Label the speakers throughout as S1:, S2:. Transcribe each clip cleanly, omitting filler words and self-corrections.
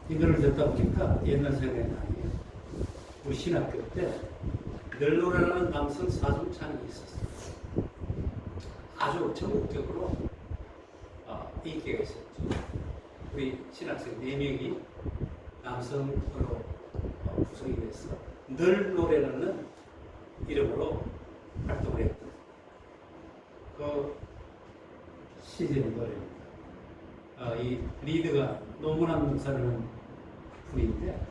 S1: 이 노래를 듣다 보니까 옛날 생각이 나네요. 우리 신학교 때 널노라라는 남성 사중창이 있었어요. 아주 전국적으로 인기가 있었죠. 우리 신학생 4명이 남성으로 구성이 돼서 널노래라는 이름으로 활동을 했던 그 시절의 노래입니다. 이 리드가 노문환 목사라는 분인데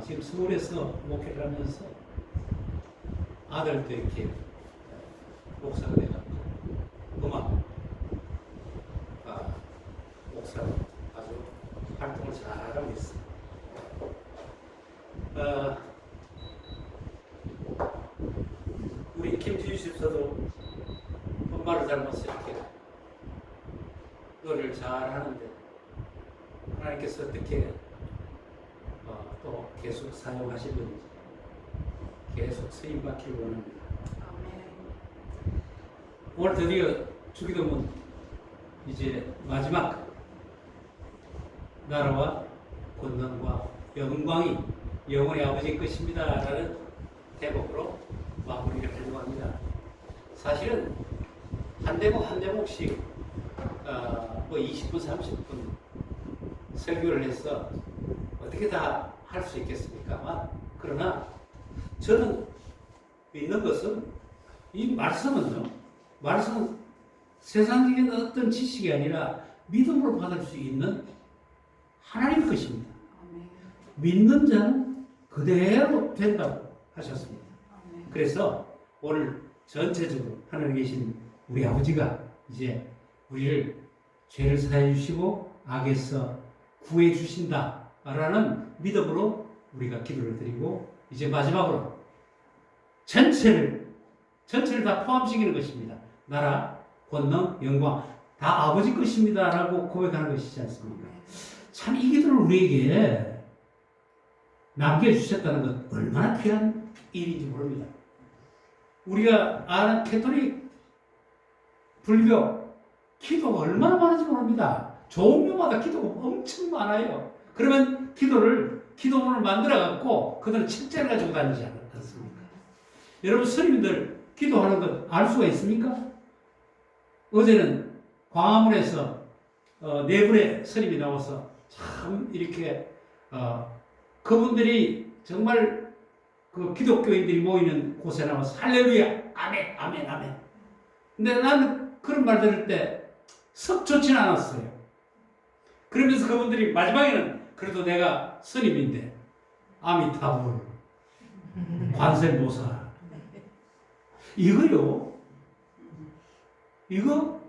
S1: 지금 서울에서 목회를 하면서 아들도 이렇게 목사가 돼가지고 음악 목사로 아주 활동을 잘하고 있어요. 우리 김지유 집사도 엄마를 닮아서 이렇게 노래를 잘하는데 하나님께서 어떻게 또 계속 사용하시는지 계속 쓰임받기를 원합니다. 오늘 드디어 주기도문 이제 마지막 나라와 권능과 영광이 영원의 아버지 것입니다 라는 대목으로 마무리를 하려고 합니다. 사실은 한 대목 한 대목씩 20분 30분 설교를 해서 어떻게 다 할 수 있겠습니까만, 그러나 저는 믿는 것은 이 말씀은 세상적인 어떤 지식이 아니라 믿음으로 받을 수 있는 하나님의 것입니다. 믿는 자는 그대로 된다고 하셨습니다. 그래서 오늘 전체적으로 하늘에 계신 우리 아버지가 이제 우리를 죄를 사해 주시고 악에서 구해 주신다라는 믿음으로 우리가 기도를 드리고, 이제 마지막으로 전체를 다 포함시키는 것입니다. 나라, 권능, 영광 다 아버지 것입니다라고 고백하는 것이지 않습니까? 참 이 기도를 우리에게 남겨주셨다는 것 얼마나 귀한 일인지 모릅니다. 우리가 아는 캐톨릭, 불교, 기도가 얼마나 많은지 모릅니다. 종교마다 기도가 엄청 많아요. 그러면 기도문을 만들어갖고 그들은 책자를 가지고 다니지 않습니까? 여러분, 스님들 기도하는 것 알 수가 있습니까? 어제는 광화문에서 네 분의 스님이 나와서 참 이렇게 그분들이 정말 그 기독교인들이 모이는 곳에 나와서 할렐루야, 아멘, 아멘, 아멘. 근데 나는 그런 말 들을 때 썩 좋지는 않았어요. 그러면서 그분들이 마지막에는 그래도 내가 스님인데 아미타불, 관세모사, 이거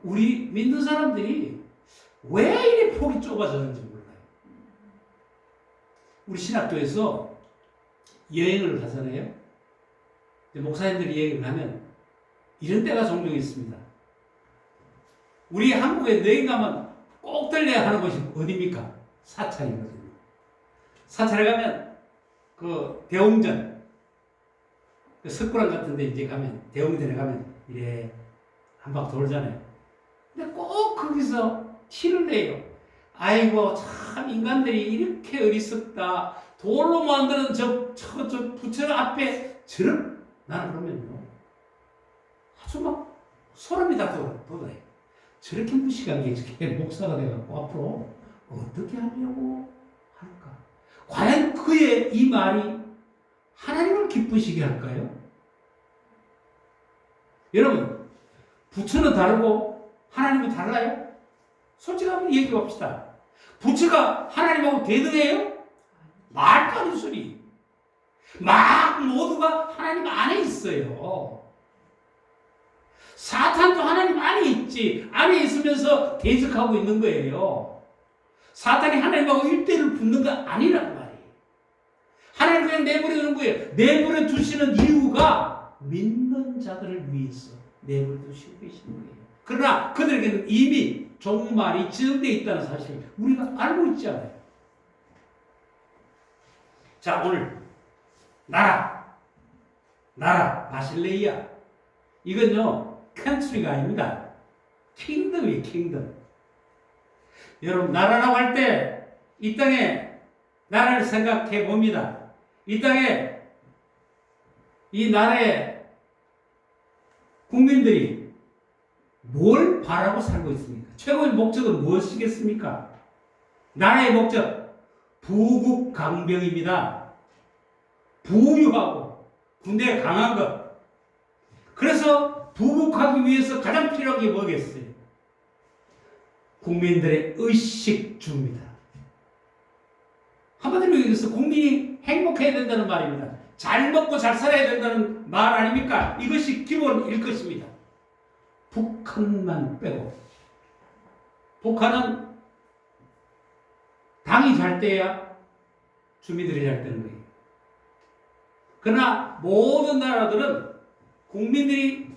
S1: 우리 믿는 사람들이 왜 이리 폭이 좁아졌는지 몰라요. 우리 신학교에서 여행을 가잖아요. 목사님들이 여행을 가면 이런 때가 종종 있습니다. 우리 한국에 여행 가면 꼭 들려야 하는 곳이 어디입니까? 사찰이거든요. 사찰에 가면 그 대웅전, 그 석굴암 같은 데 이제 가면, 대웅전에 가면 이래 한 바퀴 돌잖아요. 근데 꼭 거기서 티를 내요. 아이고, 참 인간들이 이렇게 어리석다. 돌로 만드는 저 부처 앞에 나는 그러면요, 아주 막 소름이 다 돋아요. 저렇게 무식한 게 목사가 돼갖고 앞으로 어떻게 하려고 할까? 과연 그의 이 말이 하나님을 기쁘시게 할까요? 여러분, 부처는 다르고 하나님은 달라요? 솔직히 한번 얘기해 봅시다. 부처가 하나님하고 대등해요? 말도 안 되는 소리. 막 모두가 하나님 안에 있어요. 사탄도 하나님 안에 있지. 안에 있으면서 대적하고 있는 거예요. 사탄이 하나님하고 1대1을 붙는 거 아니란 말이에요. 하나님 그냥 내버려 두는 거예요. 내버려 두시는 이유가 믿는 자들을 위해서 내버려 두시고 계시는 거예요. 그러나 그들에게는 이미 종말이 지정되어 있다는 사실을 우리가 알고 있지 않아요. 자, 오늘 나라 바실레이아, 이건요 컨트리가 아닙니다. 킹덤이에요. 킹덤. 여러분, 나라라고 할 때 이 땅에 나라를 생각해 봅니다. 이 땅에 이 나라의 국민들이 뭘 바라고 살고 있습니까? 최고의 목적은 무엇이겠습니까? 나라의 목적, 부국강병입니다. 부유하고 군대가 강한 것. 그래서 부국하기 위해서 가장 필요한 게 뭐겠어요? 국민들의 의식주입니다. 한마디로 얘기해서 국민이 행복해야 된다는 말입니다. 잘 먹고 잘 살아야 된다는 말 아닙니까? 이것이 기본일 것입니다. 북한만 빼고. 북한은 당이 잘 돼야 주민들이 잘 되는 거예요. 그러나 모든 나라들은 국민들이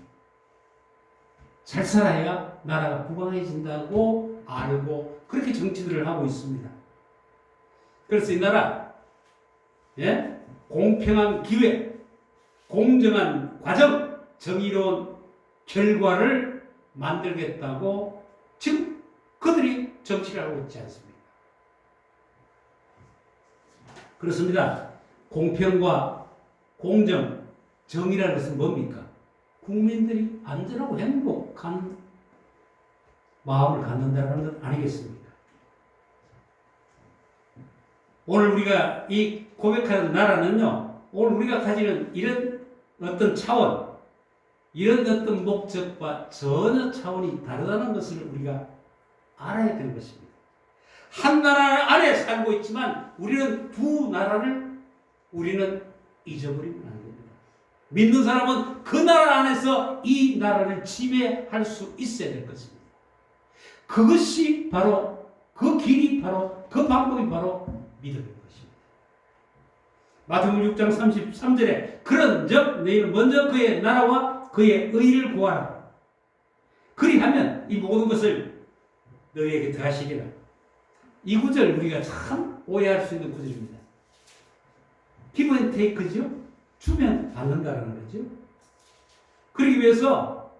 S1: 잘 살아야 나라가 부강해진다고 알고 그렇게 정치들을 하고 있습니다. 그래서 이 나라 공평한 기회, 공정한 과정, 정의로운 결과를 만들겠다고 지금 그들이 정치를 하고 있지 않습니까? 그렇습니다. 공평과 공정, 정의라는 것은 뭡니까? 국민들이 안전하고 행복한 마음을 갖는다는 것 아니겠습니까? 오늘 우리가 이 고백하는 나라는요, 오늘 우리가 가지는 이런 어떤 차원, 이런 어떤 목적과 전혀 차원이 다르다는 것을 우리가 알아야 되는 것입니다. 한 나라 안에 살고 있지만 우리는 두 나라를 우리는 잊어버리면 안 됩니다. 믿는 사람은 그 나라 안에서 이 나라를 지배할 수 있어야 될 것입니다. 그것이 바로 그 길이 바로 그 방법이 바로 믿음인 것입니다. 마태복음 6장 33절에 그런즉 너희는 먼저 그의 나라와 그의 의를 구하라. 그리하면 이 모든 것을 너희에게 더하시리라. 이 구절 우리가 참 오해할 수 있는 구절입니다. give and take죠. 주면 받는다라는 거죠. 그러기 위해서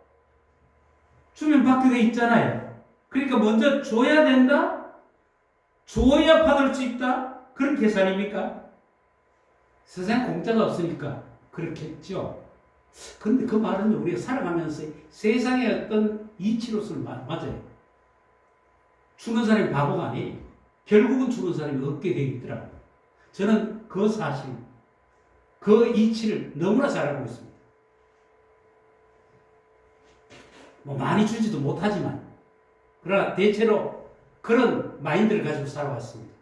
S1: 주면 받게 돼 있잖아요. 그러니까 먼저 줘야 된다? 줘야 받을 수 있다? 그런 계산입니까? 세상에 공짜가 없으니까 그렇겠죠. 그런데 그 말은 우리가 살아가면서 세상의 어떤 이치로서는 맞아요. 주는 사람이 바보가 아니에요. 결국은 주는 사람이 얻게 되어 있더라고요. 저는 그 사실, 그 이치를 너무나 잘 알고 있습니다. 뭐 많이 주지도 못하지만, 그러나 대체로 그런 마인드를 가지고 살아왔습니다.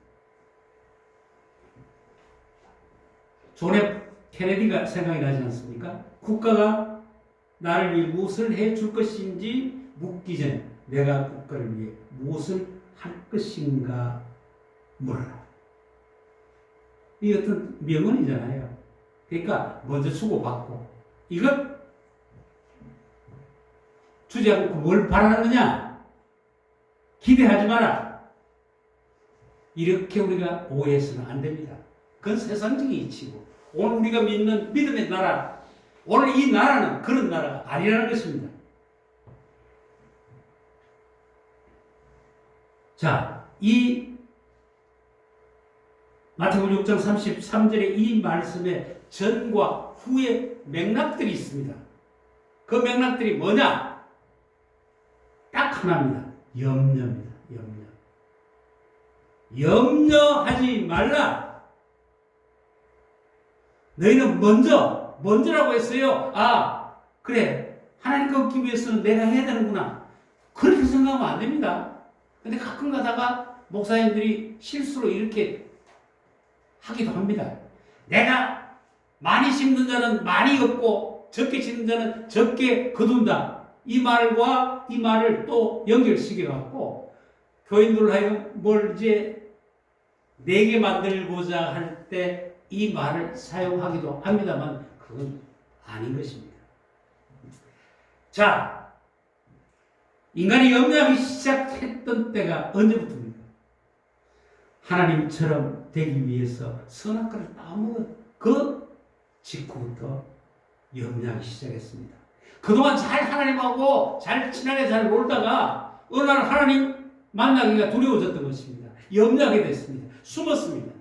S1: 존 F 케네디가 생각이 나지 않습니까? 국가가 나를 위해 무엇을 해줄 것인지 묻기 전에 내가 국가를 위해 무엇을 할 것인가 물어라. 이 어떤 명언이잖아요. 그러니까 먼저 주고받고 이것 주지 않고 뭘 바라느냐? 기대하지 마라. 이렇게 우리가 오해해서는 안 됩니다. 그건 세상적인 이치고 오늘 우리가 믿는 믿음의 나라, 오늘 이 나라는 그런 나라가 아니라는 것입니다. 자, 이 마태복음 6장 33절의 이 말씀의 전과 후의 맥락들이 있습니다. 그 맥락들이 뭐냐? 딱 하나입니다. 염려입니다. 염려하지 말라. 너희는 먼저라고 했어요. 아, 그래. 하나님 얻기 위해서는 내가 해야 되는구나. 그렇게 생각하면 안 됩니다. 근데 가끔 가다가 목사님들이 실수로 이렇게 하기도 합니다. 내가 많이 심는 자는 많이 얻고 적게 심는 자는 적게 거둔다. 이 말과 이 말을 또 연결시켜갖고 교인들 하여금 뭘 이제 내게 만들고자 할 때 이 말을 사용하기도 합니다만 그건 아닌 것입니다. 자, 인간이 염려하기 시작했던 때가 언제부터입니까? 하나님처럼 되기 위해서 선악과를 따먹은 그 직후부터 염려하기 시작했습니다. 그동안 잘 하나님하고 잘 친하게 잘 놀다가 어느 날 하나님 만나기가 두려워졌던 것입니다. 염려하게 됐습니다. 숨었습니다.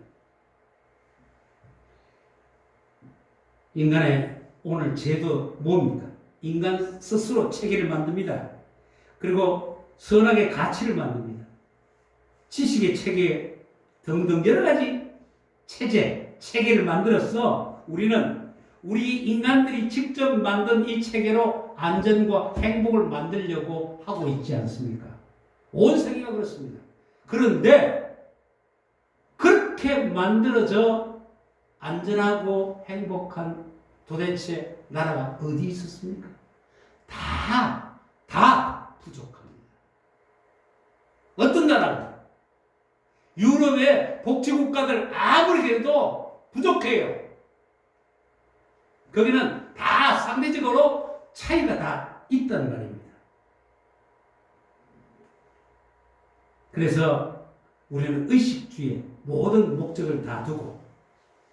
S1: 인간의 오늘 죄도 뭡니까? 인간 스스로 체계를 만듭니다. 그리고 선악의 가치를 만듭니다. 지식의 체계 등등 여러 가지 체계를 만들어서 우리는 우리 인간들이 직접 만든 이 체계로 안전과 행복을 만들려고 하고 있지 않습니까? 온 세계가 그렇습니다. 그런데 그렇게 만들어져 안전하고 행복한 도대체 나라가 어디 있었습니까? 다 부족합니다. 어떤 나라가? 유럽의 복지국가들 아무리 해도 부족해요. 거기는 다 상대적으로 차이가 다 있다는 말입니다. 그래서 우리는 의식주의 모든 목적을 다 두고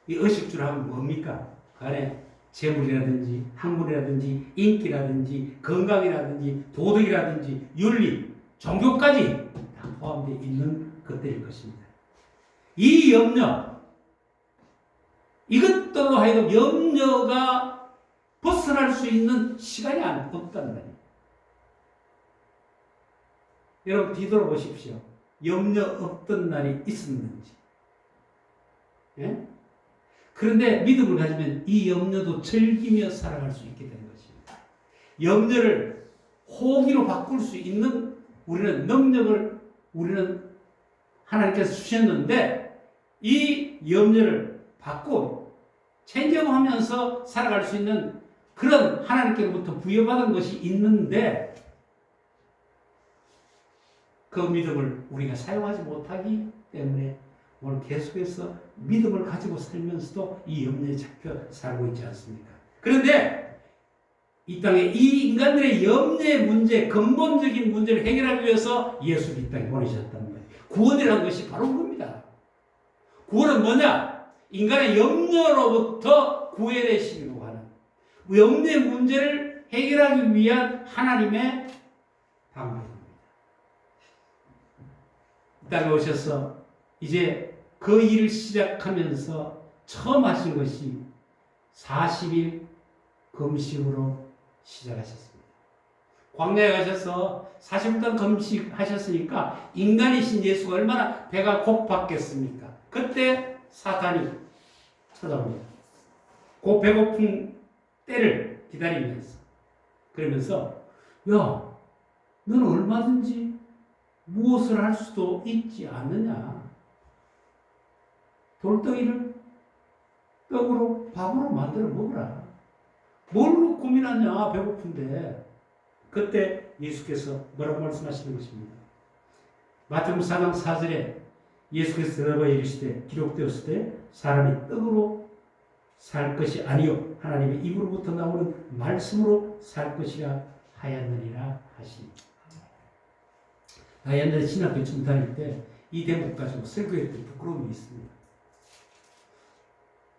S1: 이 의식주를 하면 뭡니까? 그 안에 재물이라든지 학문이라든지 인기라든지 건강이라든지 도덕이라든지 윤리, 종교까지 다 포함되어 있는 것들일 것입니다. 이 염려, 이것들로 하여금 염려가 벗어날 수 있는 시간이 없다는 말이에요. 여러분 뒤돌아보십시오. 염려 없던 날이 있었는지. 예? 그런데 믿음을 가지면 이 염려도 즐기며 살아갈 수 있게 되는 것입니다. 염려를 호기로 바꿀 수 있는 우리는 능력을 우리는 하나님께서 주셨는데 이 염려를 바꾸고 체인지하면서 살아갈 수 있는 그런 하나님께로부터 부여받은 것이 있는데 그 믿음을 우리가 사용하지 못하기 때문에 오늘 계속해서 믿음을 가지고 살면서도 이 염려에 잡혀 살고 있지 않습니까? 그런데 이 땅에 이 인간들의 염려의 문제, 근본적인 문제를 해결하기 위해서 예수를 이 땅에 보내셨다는 거예요. 구원이라는 것이 바로 그겁니다. 구원은 뭐냐? 인간의 염려로부터 구해내시려고 하는 염려의 문제를 해결하기 위한 하나님의 방법입니다. 이 땅에 오셔서 이제 그 일을 시작하면서 처음 하신 것이 40일 금식으로 시작하셨습니다. 광야에 가셔서 40일 동안 금식하셨으니까 인간이신 예수가 얼마나 배가 고팠겠습니까? 그때 사탄이 찾아옵니다. 그 배고픈 때를 기다리면서 그러면서 야, 너는 얼마든지 무엇을 할 수도 있지 않느냐? 돌덩이를 떡으로 밥으로 만들어 먹으라. 뭘로 고민하냐? 배고픈데. 그때 예수께서 뭐라고 말씀하시는 것입니다. 마태복음 4장 4절에 예수께서 대답하여 이르시되 기록되었을 때 사람이 떡으로 살 것이 아니요 하나님의 입으로부터 나오는 말씀으로 살 것이라 하였느니라 하시니. 나 옛날에 신학교 처음 다닐 때 이 대목 가지고 설교했던 부끄러움이 있습니다.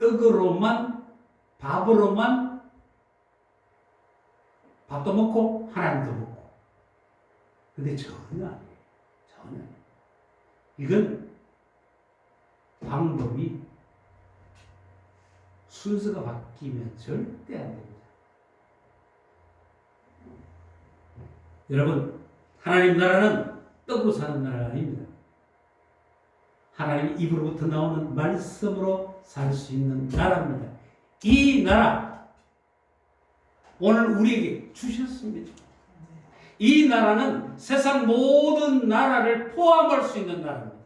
S1: 떡으로만, 밥으로만 밥도 먹고 하나님도 먹고. 근데 전혀 아니에요. 전혀. 이건 방법이 순서가 바뀌면 절대 안 됩니다. 여러분, 하나님 나라는 떡으로 사는 나라가 아닙니다. 하나님 입으로부터 나오는 말씀으로 살 수 있는 나라입니다. 이 나라 오늘 우리에게 주셨습니다. 이 나라는 세상 모든 나라를 포함할 수 있는 나라입니다.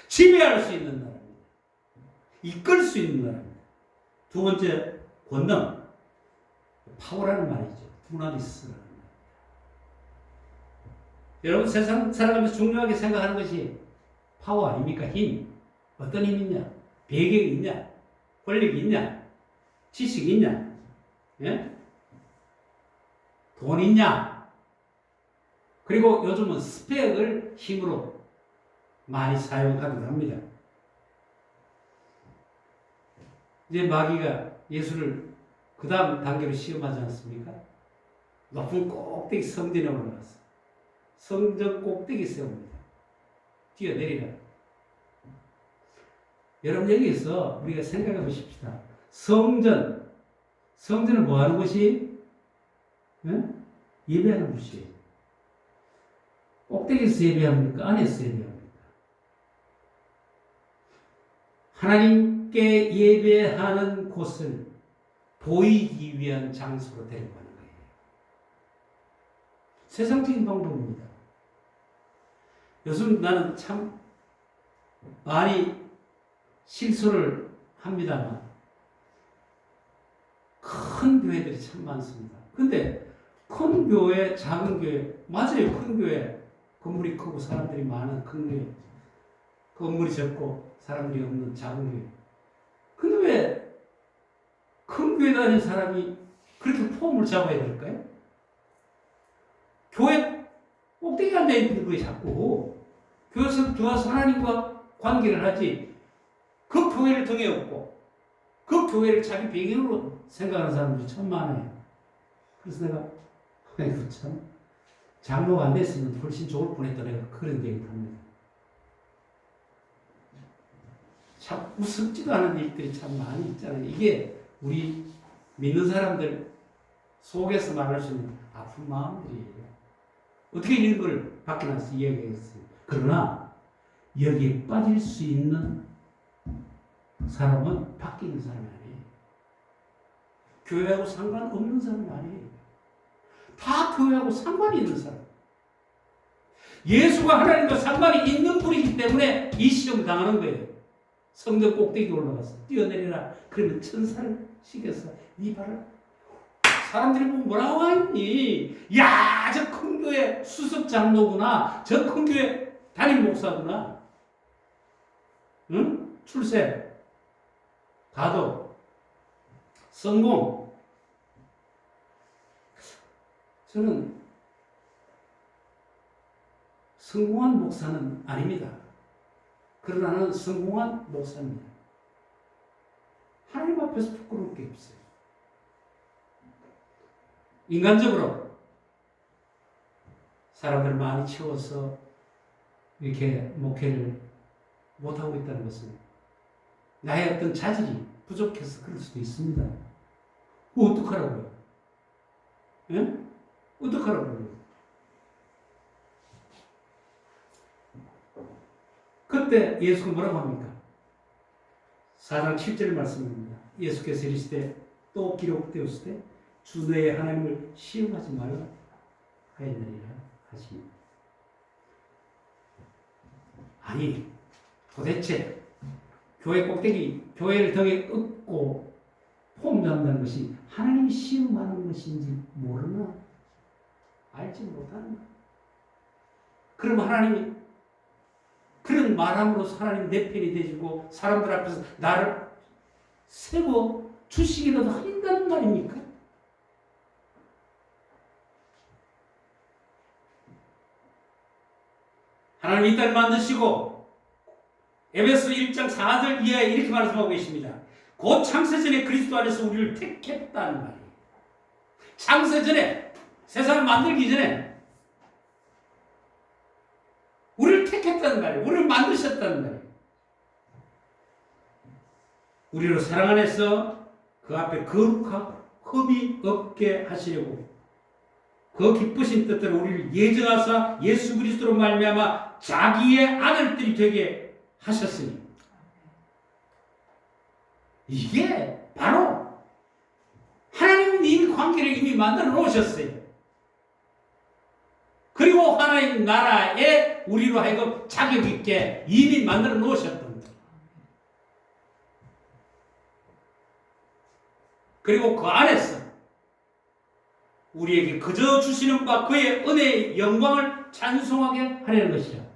S1: 지배할 수 있는 나라입니다. 이끌 수 있는 나라입니다. 두 번째 권능, 파워라는 말이죠. 두나미스라는 말. 여러분 세상 살아가면서 중요하게 생각하는 것이 파워 아닙니까? 힘. 어떤 힘이 있냐? 배경이 있냐? 권력이 있냐? 지식이 있냐? 예? 돈 있냐? 그리고 요즘은 스펙을 힘으로 많이 사용하기도 합니다. 이제 마귀가 예수를 그 다음 단계로 시험하지 않습니까? 높은 꼭대기 성전에 올라갔어. 성전 꼭대기 세웁니다. 뛰어내리라. 여러분 여기에서 우리가 생각해 보십시다. 성전은 뭐 하는 곳이? 응? 예배하는 곳이에요. 꼭대기에서 예배합니까? 안에서 예배합니까? 하나님께 예배하는 곳을 보이기 위한 장소로 데려가는 거예요. 세상적인 방법입니다. 요즘 나는 참 많이 실수를 합니다만 큰 교회들이 참 많습니다. 근데 큰 교회, 작은 교회, 맞아요. 큰 교회, 건물이 크고 사람들이 많은 큰 교회, 건물이 적고 사람들이 없는 작은 교회. 근데 왜 큰 교회 다니는 사람이 그렇게 폼을 잡아야 될까요? 교회 꼭대기에 앉아 있는 거에 자꾸 교회에서 들어와서 하나님과 관계를 하지, 그 교회를 등에 업고 그 교회를 자기 배경으로 생각하는 사람들이 참 많아요. 그래서 내가 아이고 참 장로가 안 됐으면 훨씬 좋을 뻔했다, 내가 그런 얘기를 합니다. 참 무섭지도 않은 일들이 참 많이 있잖아요. 이게 우리 믿는 사람들 속에서 말할 수 있는 아픈 마음들이에요. 어떻게 이런 걸 밖에 나서 이야기하겠어요. 그러나 여기에 빠질 수 있는 사람은 밖에 있는 사람이 아니에요. 교회하고 상관없는 사람이 아니에요. 다 교회하고 상관이 있는 사람. 예수가 하나님과 상관이 있는 분이기 때문에 이 시험을 당하는 거예요. 성전 꼭대기 올라가서 뛰어내리라. 그러면 천사를 시켜서 네 발을, 사람들이 뭐라고 하니? 야, 저 큰 교회 수석 장로구나. 저 큰 교회 담임 목사구나. 응? 출세, 가도, 성공. 저는 성공한 목사는 아닙니다. 그러나 나는 성공한 목사입니다. 하나님 앞에서 부끄러울 게 없어요. 인간적으로 사람들 많이 채워서 이렇게 목회를 못하고 있다는 것은 나의 어떤 자질이 부족해서 그럴 수도 있습니다. 어떡하라고요? 예? 어떡하라고요? 그때 예수가 뭐라고 합니까? 4장 7절 말씀입니다. 예수께서 이르시되 또 기록되었으되 주 너의 하나님을 시험하지 말라 하였느니라 하십니다. 아니 도대체 교회 꼭대기, 교회를 등에 업고 폼 잡는다는 것이 하나님이 시험하는 것인지 모르나? 알지 못하는 거야. 그럼 하나님이 그런 말함으로써 하나님 내 편이 되시고 사람들 앞에서 나를 세워 주시기라도 한다는 말입니까? 하나님 이 땅을 만드시고 에베소 1장 4절 이하에 이렇게 말씀하고 계십니다. 곧 창세전에 그리스도 안에서 우리를 택했다는 말이에요. 창세전에, 세상을 만들기 전에 우리를 택했다는 말이에요. 우리를 만드셨다는 말이에요. 우리로 사랑 안에서 그 앞에 거룩하고 흠이 없게 하시려고 그 기쁘신 뜻대로 우리를 예정하사 예수 그리스도로 말미암아 자기의 아들들이 되게 하셨으니, 이게 바로 하나님이 이미 관계를 이미 만들어 놓으셨어요. 그리고 하나님 나라에 우리로 하여금 자격 있게 이미 만들어 놓으셨던 거예요. 그리고 그 안에서 우리에게 그저 주시는 바 그의 은혜의 영광을 찬송하게 하려는 것이라.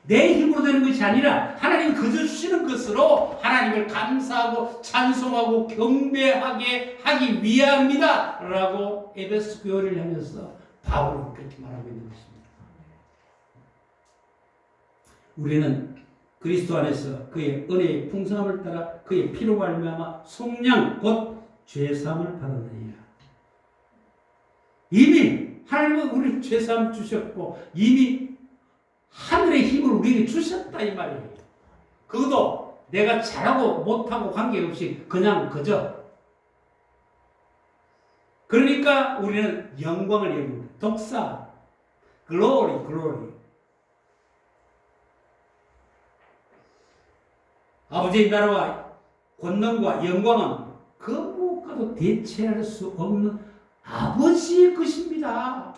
S1: 내 힘으로 되는 것이 아니라 하나님이 그저 주시는 것으로 하나님을 감사하고 찬송하고 경배하게 하기 위함이다 라고 에베소 교회를 하면서 바울은 그렇게 말하고 있는 것입니다. 우리는 그리스도 안에서 그의 은혜의 풍성함을 따라 그의 피로 말미암아 속량 곧 죄사함을 받았느니라. 이미 하나님은 우리를 죄사함 주셨고 이미 하늘의 힘을 우리에게 주셨다 이 말이에요. 그것도 내가 잘하고 못하고 관계없이 그냥 그저. 그러니까 우리는 영광을 여깁니다. 독사, 글로리, 글로리. 아버지의 나라와 권능과 영광은 그 무엇과도 대체할 수 없는 아버지의 것입니다.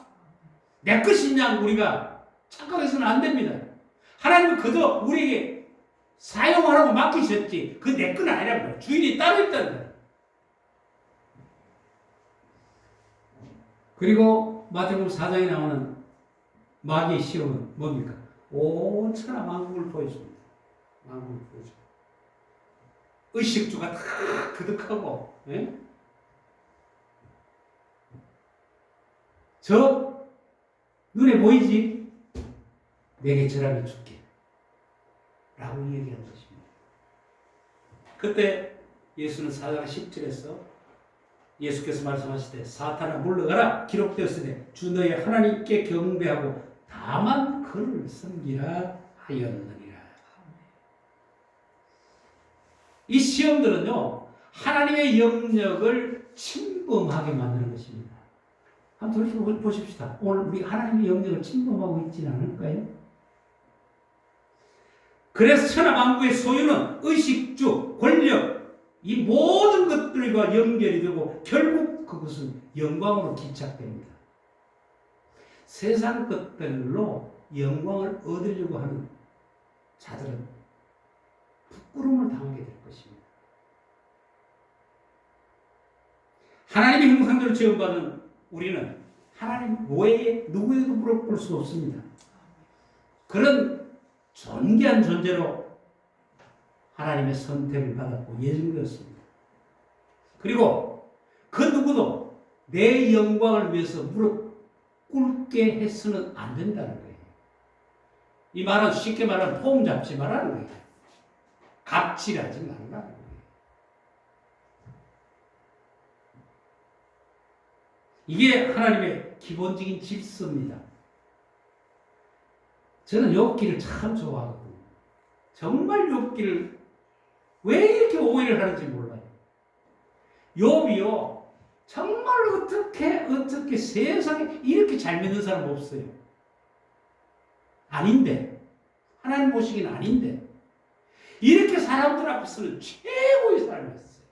S1: 내 것이냐 우리가 착각해서는 안 됩니다. 하나님은 그저 우리에게 사용하라고 맡기셨지 그 내 건 아니랍니다. 주인이 따로 있다는 거예요. 그리고 마태복음 4장에 나오는 마귀의 시험은 뭡니까? 온 천하 만국을 보여줍니다. 만국을 보여줍니다. 의식주가 다 그득하고, 예? 저 눈에 보이지? 내게 절하면 줄게 라고 얘기한 것입니다. 그때 예수는 4장 10절에서 예수께서 말씀하시되 사탄아 물러가라 기록되었으되 주 너의 하나님께 경배하고 다만 그를 섬기라 하였느니라. 이 시험들은요 하나님의 영역을 침범하게 만드는 것입니다. 한번 돌이켜보십시다. 오늘 우리 하나님의 영역을 침범하고 있지는 않을까요? 그래서 천하만국의 소유는 의식주, 권력 이 모든 것들과 연결이 되고 결국 그것은 영광으로 기착됩니다. 세상 것들로 영광을 얻으려고 하는 자들은 부끄러움을 당하게 될 것입니다. 하나님의 형상대로 지음받은 우리는 하나님 외에 누구에도 물어볼 수 없습니다. 그런 존귀한 존재로 하나님의 선택을 받았고 예정되었습니다. 그리고 그 누구도 내 영광을 위해서 무릎 꿇게 해서는 안 된다는 거예요. 이 말은 쉽게 말하면 폼 잡지 말라는 거예요. 갑질하지 말라는 거예요. 이게 하나님의 기본적인 질서입니다. 저는 욥기를 참 좋아하거든요. 정말 욥기를 왜 이렇게 오해를 하는지 몰라요. 욥이요 정말 어떻게 세상에 이렇게 잘 믿는 사람 없어요. 아닌데 하나님 보시기는 아닌데 이렇게 사람들 앞에서는 최고의 사람이었어요.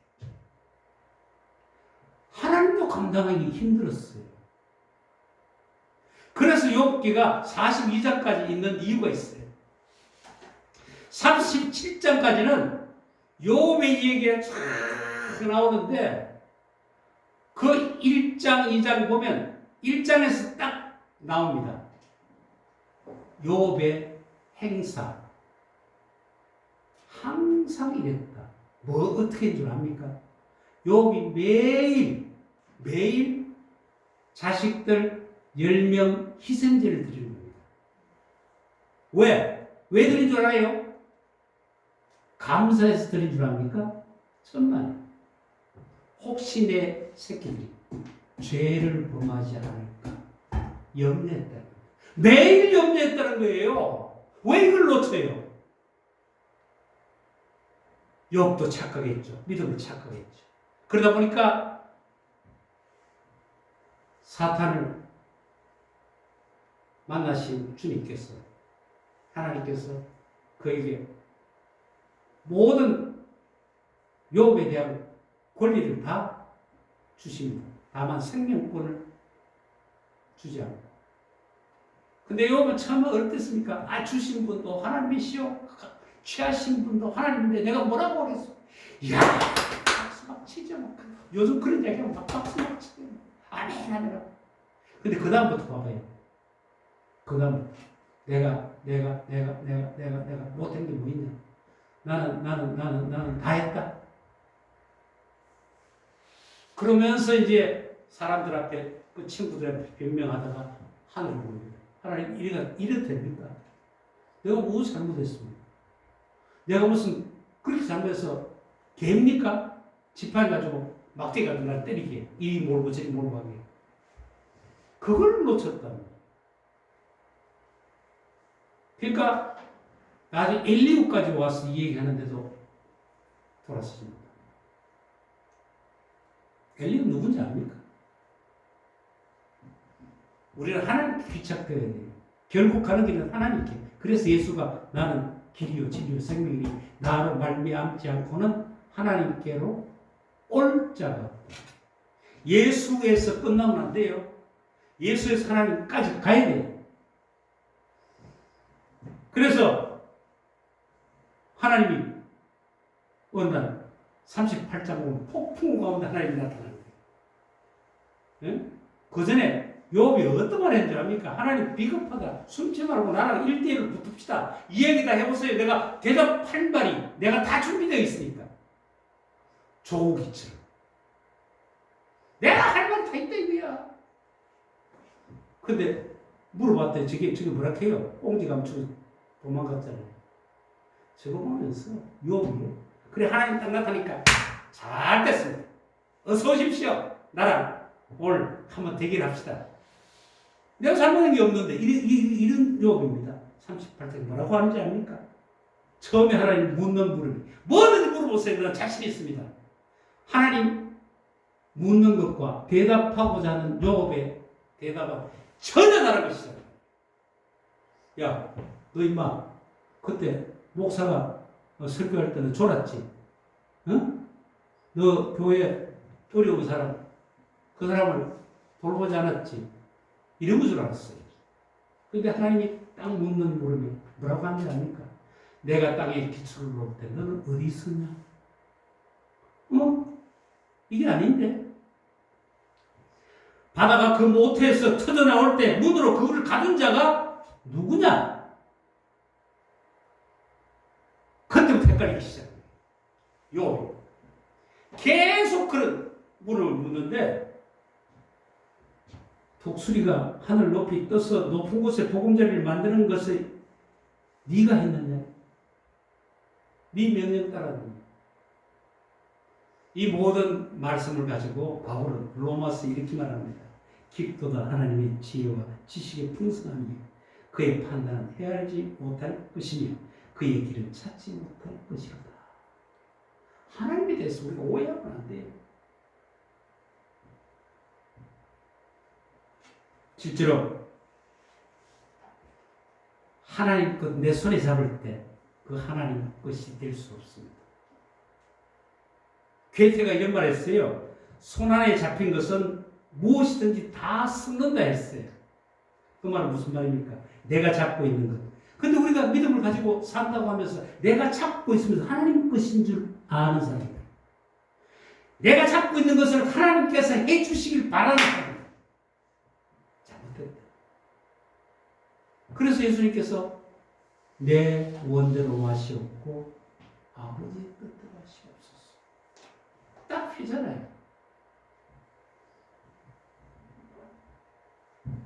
S1: 하나님도 감당하기 힘들었어요. 그래서 욥기가 42장까지 있는 이유가 있어요. 37장까지는 욥의 얘기가 쫙 나오는데 그 1장, 2장 보면 1장에서 딱 나옵니다. 욥의 행사. 항상 이랬다. 뭐 어떻게 한 줄 압니까? 욥이 매일 자식들 10명 희생제를 드리는 겁니다. 왜? 왜 드린 줄 알아요? 감사해서 드린 줄 압니까? 천만. 혹시 내 새끼들이 죄를 범하지 않을까 염려했다는 거예요. 매일 염려했다는 거예요. 왜 이걸 놓쳐요? 욥도 착각했죠. 믿음을 착각했죠. 그러다 보니까 사탄을 만나신 주님께서 하나님께서 그에게 모든 욥에 대한 권리를 다 주십니다. 다만 생명권을 주지 않고. 근데 욥은 처음에 어땠습니까? 주신 분도 하나님이시오. 취하신 분도 하나님인데 내가 뭐라고 하겠어? 이야, 박수 막 치죠. 막. 요즘 그런 얘기하면 막 박수 막 치죠. 아멘, 아멘. 근데 그 다음부터 봐봐요. 그 다음 내가 못한 게 뭐 있냐? 나는 다 했다. 그러면서 이제 사람들 앞에 그 친구들한테 변명하다가 하늘을 봅니다. 하나님 이래도 됩니까? 내가 무엇 잘못했습니까? 내가 무슨 그렇게 잘못해서 개입니까? 지팡이 가지고 막대 가지고 날 때리게 이리 몰고 저리 몰고 하게. 그걸 놓쳤다는. 그러니까 나중에 엘리후까지 와서 이 얘기하는데도 돌아서십니다. 엘리후 누군지 압니까? 우리는 하나님께 귀착되어야 돼요. 결국 가는 길은 하나님께. 그래서 예수가 나는 길이요 진리요 생명이니 나로 말미암지 않고는 하나님께로 올 자가 없다. 예수에서 끝나면 안 돼요. 예수에서 하나님까지 가야 돼요. 그래서 하나님이 어느 날 38장 보면 폭풍 가운데 하나님이 나타나는 거예요. 예? 그 전에 욥이 어떤 말 했는지 압니까? 하나님 비겁하다. 숨지 말고 나랑 1대1을 붙읍시다. 이 얘기 다 해보세요. 내가 대답할 말이 내가 다 준비되어 있으니까. 조기처럼. 내가 할 말 다 있다 이거야. 근데 물어봤더니 저게 뭐라 해요? 꽁지 감추고 도망갔잖아요. 저거 보면서 욥이 그래 하나님 딱 나타나니까 잘 됐습니다. 어서 오십시오. 나랑 오늘 한번 대결합시다. 내가 잘못한 게 없는데 이런 욥입니다. 38장 뭐라고 하는지 압니까? 처음에 하나님 묻는 물음이 뭐든지 물어보세요. 난 자신 있습니다. 하나님 묻는 것과 대답하고자 하는 욥의 대답은 전혀 다른 것이다. 야, 너 임마 그때 목사가 설교할 때는 졸았지? 응? 너 교회 어려운 사람 그 사람을 돌보지 않았지? 이런 줄 알았어요. 근데 하나님이 딱 묻는 물음이 뭐라고 하는지 압니까? 내가 땅에 기초를 놓을 때 너는 어디 있었냐? 이게 아닌데. 바다가 그 모태에서 터져나올 때 문으로 그를 가둔 자가 누구냐? 그때부터 헷갈리기 시작해요. 요 계속 그런 물음을 묻는데 독수리가 하늘 높이 떠서 높은 곳에 보금자리를 만드는 것을 네가 했느냐? 네 명령 따랐느냐? 이 모든 말씀을 가지고 바울은 로마서 이렇게 말합니다. 깊도다 하나님의 지혜와 지식의 풍성함이 그의 판단은 헤아리지 못할 것이며 그의 길은 찾지 못할 것이로다. 하나님에 대해서 우리가 오해하면 안 돼요. 실제로 하나님 것 내 손에 잡을 때 그 하나님 것이 될 수 없습니다. 괴테가 이런 말 했어요. 손 안에 잡힌 것은 무엇이든지 다 썩는다 했어요. 그 말은 무슨 말입니까? 내가 잡고 있는 것. 근데 우리가 믿음을 가지고 산다고 하면서 내가 잡고 있으면서 하나님 것인 줄 아는 사람이다. 내가 잡고 있는 것을 하나님께서 해주시길 바라는 사람이다. 잘못됐다. 그래서 예수님께서 내 원대로 마시옵고 아버지의 뜻대로 하시옵소서. 딱 피잖아요.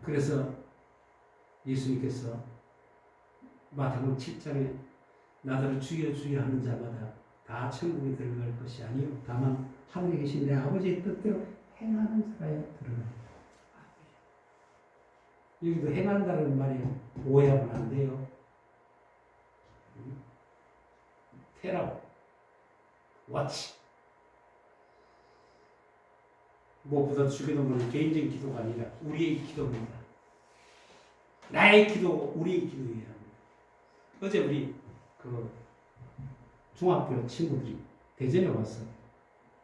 S1: 그래서 예수님께서 마태복음 7장에 나더러 주여 주여 하는 자마다 다 천국에 들어갈 것이 아니요 다만 하늘에 계신 내 아버지의 뜻대로 행하는 자라야 들어간다. 여기도 행한다는 말이 오해하면 안 돼요. 테라오 와치 무엇보다 주기도는 개인적인 기도가 아니라 우리의 기도입니다. 나의 기도고 우리의 기도여야 합니다. 어제 우리 그 중학교 친구들이 대전에 와서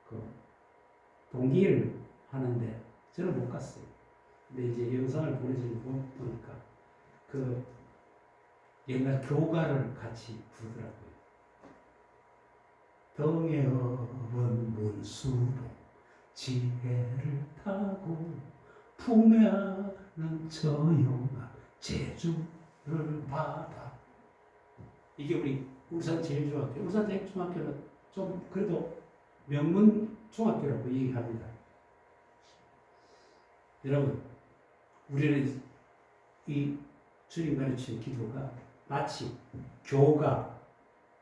S1: 그 동기를 하는데 저는 못 갔어요. 근데 이제 영상을 보내주는 거 보니까 그 옛날 교가를 같이 부르더라고요. 등에 업은 문수로 지혜를 타고 품에 안은 처용한 제주를 받아. 이게 우리 울산 제일중학교. 울산 제일중학교는 좀 그래도 명문 중학교라고 얘기합니다. 여러분, 우리는 이 주님 가르치는 기도가 마치 교가,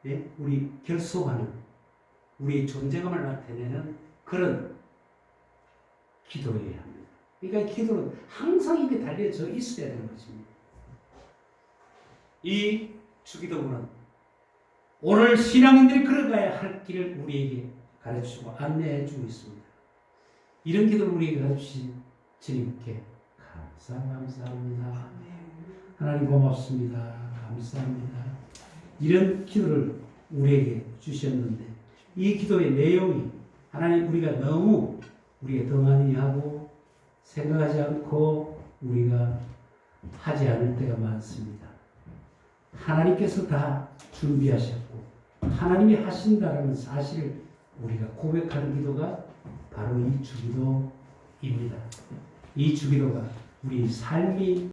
S1: 예? 우리 결속하는 우리의 존재감을 나타내는 그런 기도여야 합니다. 그러니까 이 기도는 항상 입에 달려져 있어야 되는 것입니다. 이 주기도문은 오늘 신앙인들이 걸어가야 할 길을 우리에게 가르치고 안내해 주고 있습니다. 이런 기도를 우리에게 가르치신 주님께 감사합니다. 하나님 고맙습니다. 감사합니다. 이런 기도를 우리에게 주셨는데 이 기도의 내용이 하나님 우리가 너무 우리가 더 많이 하고 생각하지 않고 우리가 하지 않을 때가 많습니다. 하나님께서 다 준비하셨고 하나님이 하신다라는 사실을 우리가 고백하는 기도가 바로 이 주기도입니다. 이 주기도가 우리 삶이